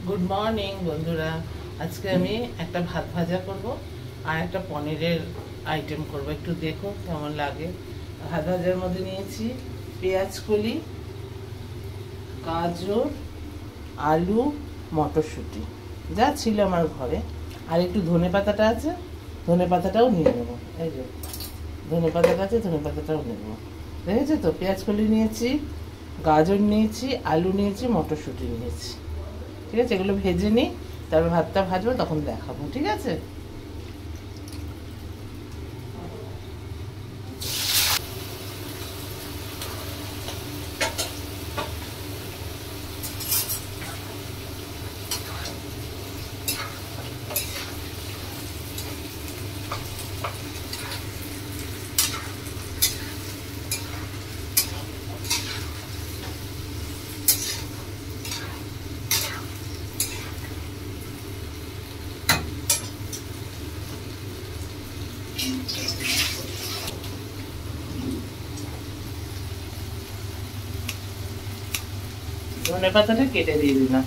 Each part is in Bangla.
গুড মর্নিং বন্ধুরা। আজকে আমি একটা ভাত ভাজা করব আর একটা পনিরের আইটেম করব, একটু দেখো কেমন লাগে। ভাত ভাজার মধ্যে নিয়েছি পেঁয়াজ কলি, গাজর, আলু, মটরশুঁটি, যা ছিল আমার ঘরে। আর একটু ধনে পাতাটা আছে, ধনে পাতাটাও নিয়ে নেবো। এই যে ধনে পাতাটা আছে, ধনে পাতাটাও নেবো। দেখেছো তো, পেঁয়াজ কলি নিয়েছি, গাজর নিয়েছি, আলু নিয়েছি, মটরশুঁটি নিয়েছি। ঠিক আছে, এগুলো ভেজে নিই, তারপর ভাতটা ভাজবো, তখন দেখাবো। ঠিক আছে। ধনে পাতাটা কেটে দিয়ে দিলাম,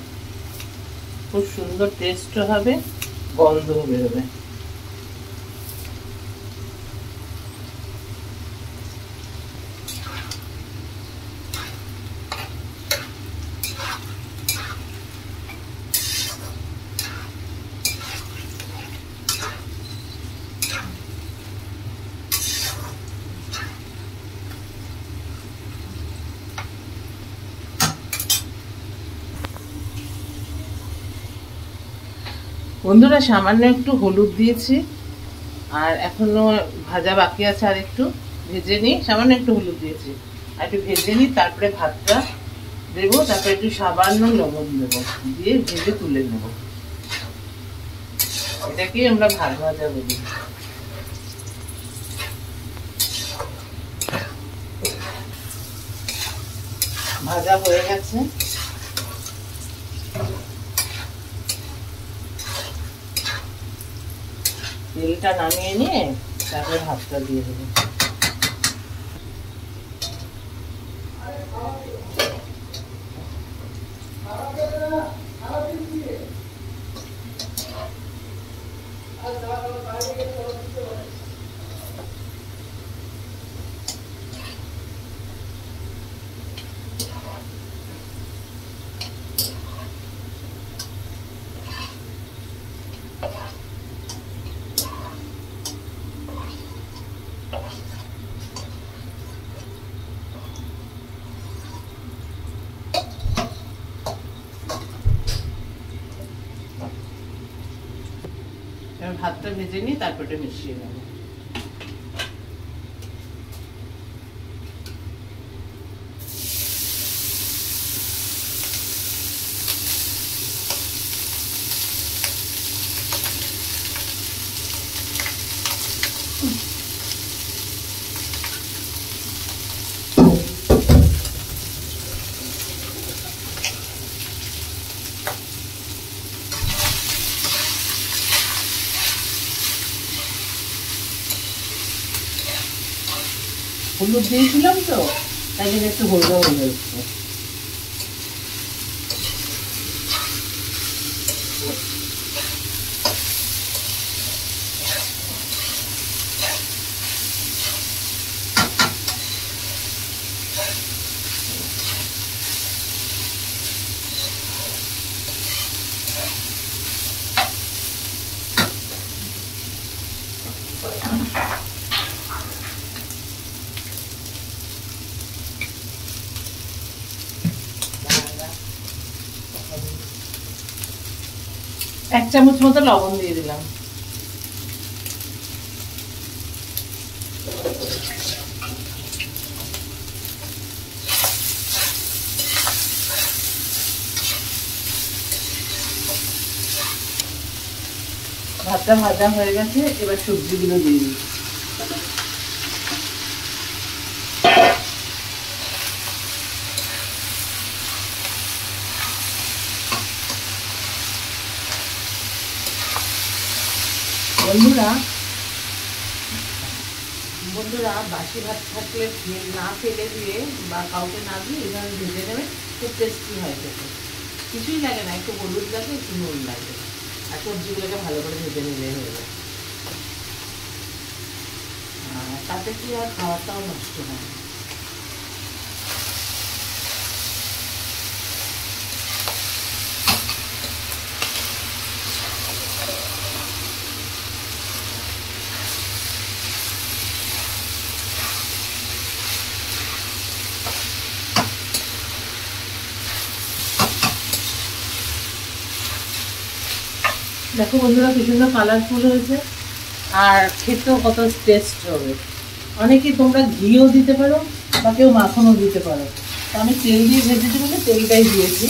খুব সুন্দর টেস্ট হবে, গন্ধ বেরোবে। বন্ধুরা, সামান্য একটু হলুদ দিয়েছি, আর এখনো ভাজা বাকি আছে, আর একটু ভেজে নিই। সামান্য একটু হলুদ দিয়েছি, আর একটু ভেজে নিই, তারপরে ভাতটা দেবো, তারপরে একটু সামান্য লবণ দেবো, দিয়ে ভেজে তুলে নেবো। এটাকেই আমরা ভাত ভাজা বলি। ভাজা হয়ে গেছে, তেলটা নামিয়ে নিয়ে তারপরে ভাতটা দিয়ে দেবো। এবার ভাতটা ভেজে নিই, তারপরে মিশিয়ে নেব। হলুদ দিয়েছিলাম তো, তাই জন্য একটু হলুদ হয়ে যাচ্ছে। এক চামচ মতো লবণ দিয়ে দিলাম। ভাতটা ভাজা হয়ে গেছে, এবার সবজিগুলো দিয়ে দিই। বন্ধুরা বন্ধুরা বাসি ভাত থাকলে না ফেলে দিয়ে বা কাউকে না দিয়ে এভাবে ভেজে নেবেন, খুব টেস্টি হয় খেতে। কিছুই লাগে না, একটু হলুদ লাগে, একটু নুন লাগে, আর সবজিগুলোকে ভালো করে ভেজে নিলে হয়ে যাবে। তাতে কি আর খাওয়াটাও নষ্ট হয়। দেখো বন্ধুরা কি সুন্দর কালারফুল হয়েছে, আর খেতেও কত টেস্ট হবে। অনেকে তোমরা ঘিও দিতে পারো বা কেউ মাখনও দিতে পারো, তো আমি তেল দিয়ে ভেজেছি বলে তেলটাই দিয়েছি,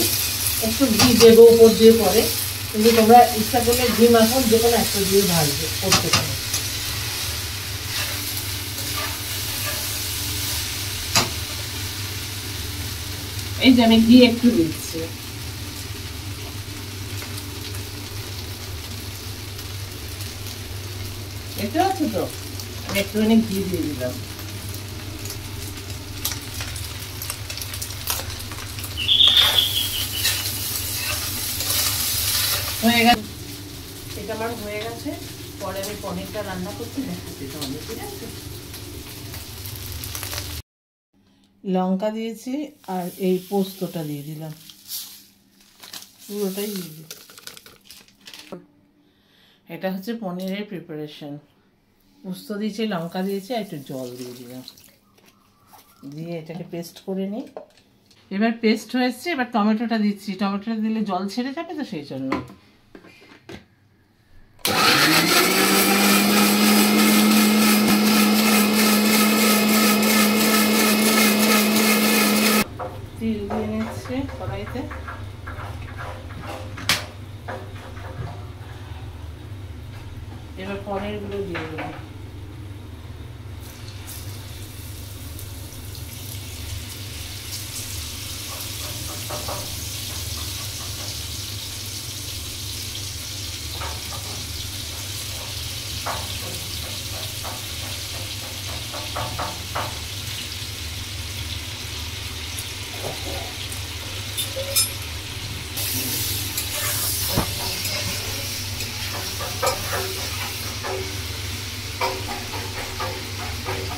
একটু ঘি দেবো উপর দিয়ে পরে, কিন্তু তোমরা ইচ্ছা করলে ঘি মাখন যে কোনো একটা দিয়ে ভাজবে করতে পারো। এই যে আমি ঘি একটু দিচ্ছি, দেখতে পাচ্ছ তো, আমি একটুখানি ঘি দিয়ে দিলাম। হয়ে গেছে, এটা আমার হয়ে গেছে। পরে আমি পনিরটা রান্না করতে দেখাচ্ছি তোমাদের, ঠিক আছে? লঙ্কা দিয়েছি আর এই পোস্তটা দিয়ে দিলাম, পুরোটাই দিয়ে দিই। এটা হচ্ছে পনিরের প্রিপারেশন। পোস্ত দিয়েছি, লঙ্কা দিয়েছি, আর একটু জল দিয়ে দিলাম, দিয়ে এটাকে পেস্ট করে নিই। এবার পেস্ট হয়েছে, এবার টমেটোটা দিচ্ছি। টমেটোটা দিলে জল ছেড়ে যাবে, তো সেই জন্য তিল দিয়ে নিচ্ছে কড়াইতে। এবার পনিরগুলো দিয়ে দিলাম।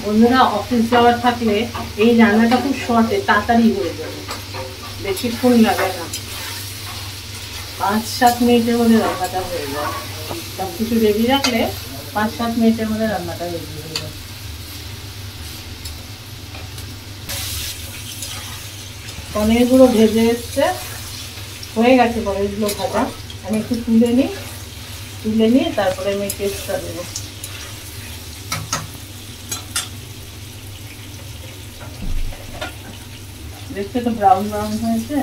বন্ধুরা অফিস যাওয়ার থাকলে এই রান্নাটা খুব শর্টে তাড়াতাড়ি হয়ে যাবে, বেশিক্ষণ লাগে না, 5-7 মিনিটের মধ্যে রান্নাটা হয়ে যায়। সব কিছু রেডি রাখলে 5-7 মিনিটের মধ্যে রান্নাটা রেডি হয়ে যায়। পনিরগুলো ভেজে এসছে, হয়ে গেছে পনিরগুলো ভাজা। আমি একটু তুলে নিয়ে তারপরে আমি পেস্টটা দেবো। দেখতে তো ব্রাউন ব্রাউন হয়েছে।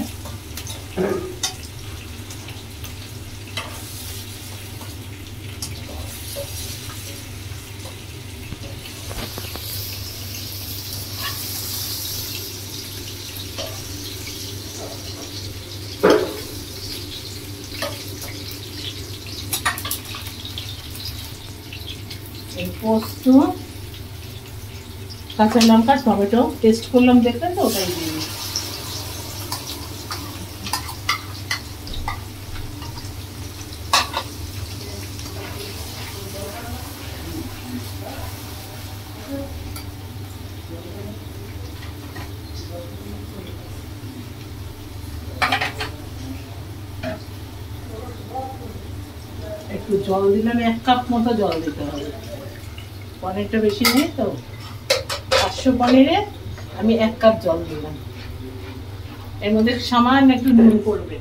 পোস্ত, কাঁচা লঙ্কা, টমেটো টেস্ট করলাম, দেখলেন তো, ওটাই দিয়ে দিই। একটু জল দিলাম, 1 কাপ মতো জল দিতে হবে, পনিরটা বেশি নেই তো, 500 পনিরে আমি 1 কাপ জল দিলাম। এর মধ্যে সামান্য একটু নুন পড়বে,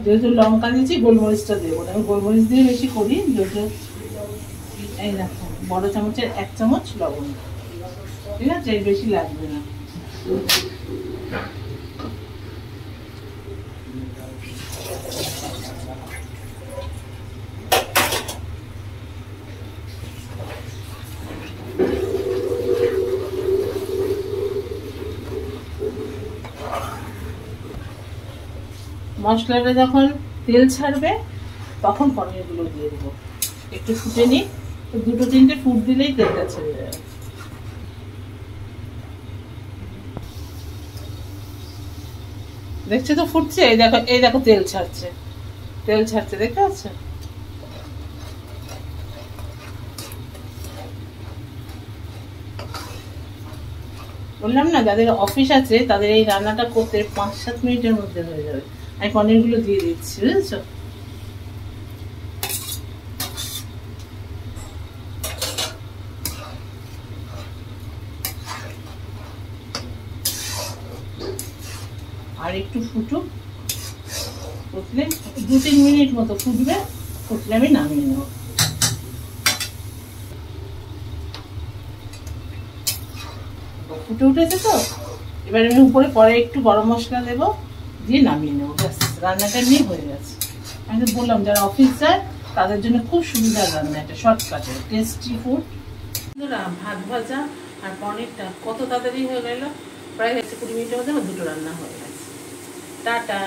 যেহেতু লঙ্কা দিয়েছি গোলমরিচটা দেবো না, আমি গোলমরিচ দিয়ে বেশি করি। যেহেতু এই দেখো বড় চামচের 1 চামচ লবণ, ঠিক আছে, এর বেশি লাগবে না। মশলাটা যখন তেল ছাড়বে তখন পনিরগুলো দিয়ে দেবো, একটু ফুটে নিই, তো 2-3টে ফুট দিলেই তেলটা ছেড়ে যাবে। দেখছো তো ফুটছে, এই দেখো তেল ছাড়ছে, তেল ছাড়ছে, দেখতে পাচ্ছ? বললাম না, যাদের অফিস আছে তাদের এই রান্নাটা করতে 5-7 মিনিটের মধ্যে হয়ে যাবে। আমি পনিরগুলো দিয়ে দিচ্ছি, বুঝেছো? আর একটু ফুটুক, ফুটলে 2-3 মিনিট মতো ফুটবে, ফুটলে আমি নামিয়ে নেব। ফুটে উঠেছে তো, এবার আমি উপরে পরে একটু গরম মশলা দেবো, দিয়ে নামিয়ে নেবো, ব্যাস রান্নাটা নিয়ে হয়ে গেছে। আমি তো বললাম যারা অফিস যায় তাদের জন্য খুব সুবিধার রান্না, এটা শর্টকাটে টেস্টি ফুড। ভাত ভাজা আর পনিরটা কত তাড়াতাড়ি হয়ে গেল, প্রায় 20 মিনিটের মধ্যে দুটো রান্না হয়ে গেছে। টাটা।